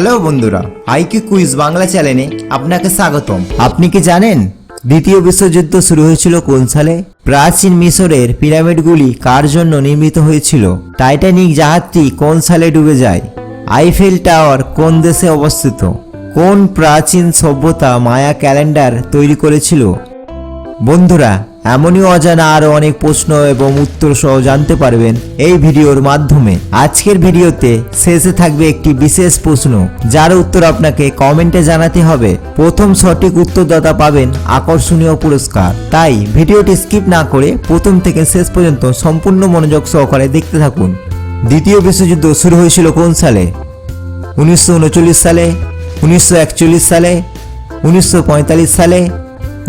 Hello বন্ধুরা, IQ quiz Bangla চ্যানেলে আপনাকে স্বাগতম। আপনি কি জানেন দ্বিতীয় বিশ্বযুদ্ধ শুরু হয়েছিল কোন সালে? প্রাচীন মিশরের পিরামিডগুলি কার জন্য নির্মিত হয়েছিল? টাইটানিক জাহাজটি কোন সালে ডুবে যায়? আইফেল টাওয়ার কোন দেশে অবস্থিত? কোন প্রাচীন সভ্যতা মায়া ক্যালেন্ডার তৈরি করেছিল? বন্ধুরা, এমনই অজানা আরও অনেক প্রশ্ন এবং উত্তর সহ জানতে পারবেন এই ভিডিওর মাধ্যমে। আজকের ভিডিওতে শেষে থাকবে একটি বিশেষ প্রশ্ন, যার উত্তর আপনাকে কমেন্টে জানাতে হবে। প্রথম সঠিক উত্তরদাতা পাবেন আকর্ষণীয় পুরস্কার। তাই ভিডিওটি স্কিপ না করে প্রথম থেকে শেষ পর্যন্ত সম্পূর্ণ মনোযোগ সহকারে দেখতে থাকুন। দ্বিতীয় বিশ্বযুদ্ধ শুরু হয়েছিল কোন সালে? 1939 সালে, 1941 সালে, 1945 সালে,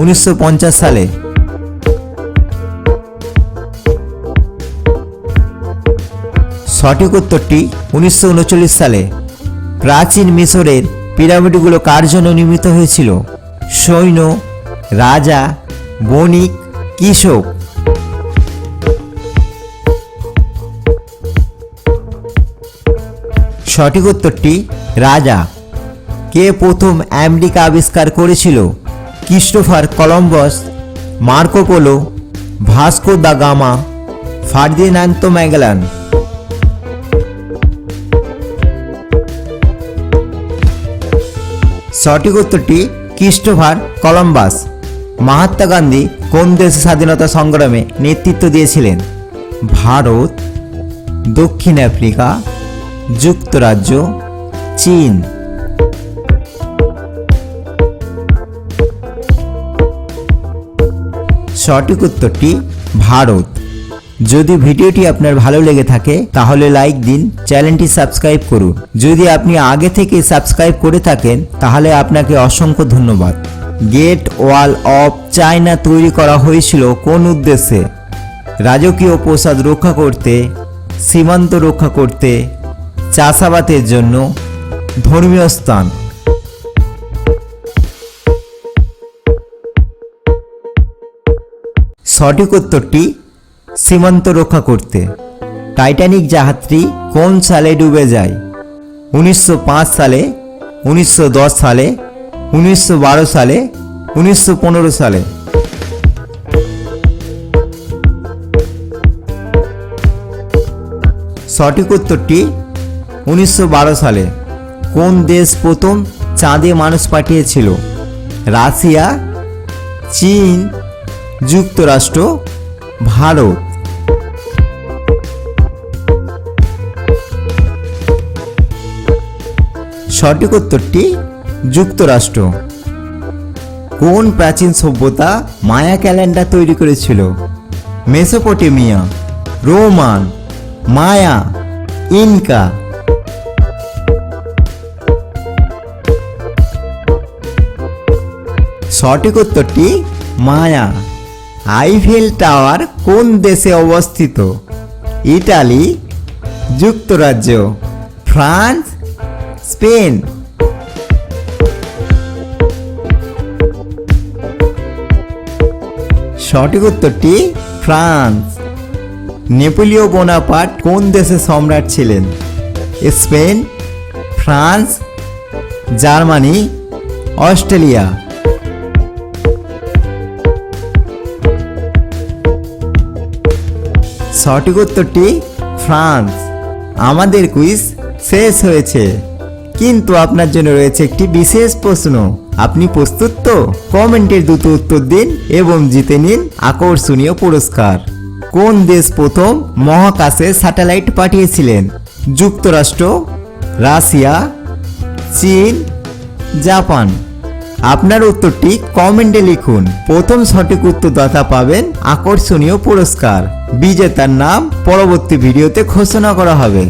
1950 সালে? সঠিক উত্তরটি 1939 সালে। প্রাচীন মিশরের পিরামিডগুলো কার জন্য নির্মিত হয়েছিল? সৈন্য, রাজা, বণিক, কৃষক? সঠিক উত্তরটি রাজা। কে প্রথম আমেরিকা আবিষ্কার করেছিল? Christopher Columbus, Marco polo, Vasco da Gama, Ferdinand Magellan? সঠিক উত্তরটি ক্রিস্টোফার কলম্বাস। মহাত্মা গান্ধী কোন দেশে স্বাধীনতা সংগ্রামে নেতৃত্ব দিয়েছিলেন? ভারত, দক্ষিণ আফ্রিকা, যুক্তরাজ্য, চীন? সঠিক উত্তরটি ভারত। যদি ভিডিওটি আপনার ভালো লেগে থাকে তাহলে লাইক দিন, চ্যানেলটি সাবস্ক্রাইব করুন। যদি আপনি আগে থেকে সাবস্ক্রাইব করে থাকেন তাহলে আপনাকে অসংখ্য ধন্যবাদ। গ্রেট ওয়াল অফ চায়না তৈরি করা হয়েছিল কোন উদ্দেশ্যে? রাজকীয় প্রাসাদ রক্ষা করতে, সীমান্ত রক্ষা করতে, চাষাবাদের জন্য, ধর্মীয় স্থান? সঠিক উত্তরটি সীমান্ত রক্ষা করতে। টাইটানিক জাহাজটি কোন সালে ডুবে যায়? 1905 সালে, 1910 সালে, 1912 সালে, 1915 সালে? সঠিক উত্তরটি 1912 সালে। কোন দেশ প্রথম চাঁদে মানুষ পাঠিয়েছিল? রাশিয়া, চীন, যুক্তরাষ্ট্র, ভারত? সঠিক উত্তরটি যুক্তরাষ্ট্র। কোন প্রাচীন সভ্যতা মায়া ক্যালেন্ডার তৈরি করেছিল? মেসোপটেমিয়া, রোমান, মায়া, ইনকা? সঠিক উত্তরটি মায়া। আইফেল টাওয়ার কোন দেশে অবস্থিত? ইটালি, যুক্তরাজ্য, ফ্রান্স, স্পেন? সঠিক উত্তরটি ফ্রান্স। নেপোলিয়ন বোনাপার্ট কোন দেশের সম্রাট ছিলেন? Spain, France, Germany, Australia? সঠিক উত্তরটি ফ্রান্স। আমাদের কুইজ শেষ হয়েছে, কিন্তু আপনার জন্য রয়েছে একটি বিশেষ প্রশ্ন। আপনি প্রস্তুত তো? কমেন্টের দ্রুত উত্তর দিন এবং জিতে নিন আকর্ষণীয় পুরস্কার। কোন দেশ প্রথম মহাকাশে স্যাটেলাইট পাঠিয়েছিলেন? যুক্তরাষ্ট্র, রাশিয়া, চীন, জাপান? আপনার উত্তরটি কমেন্টে লিখুন। প্রথম সঠিক উত্তরদাতা পাবেন আকর্ষণীয় পুরস্কার। বিজেতার নাম পরবর্তী ভিডিওতে ঘোষণা করা হবে।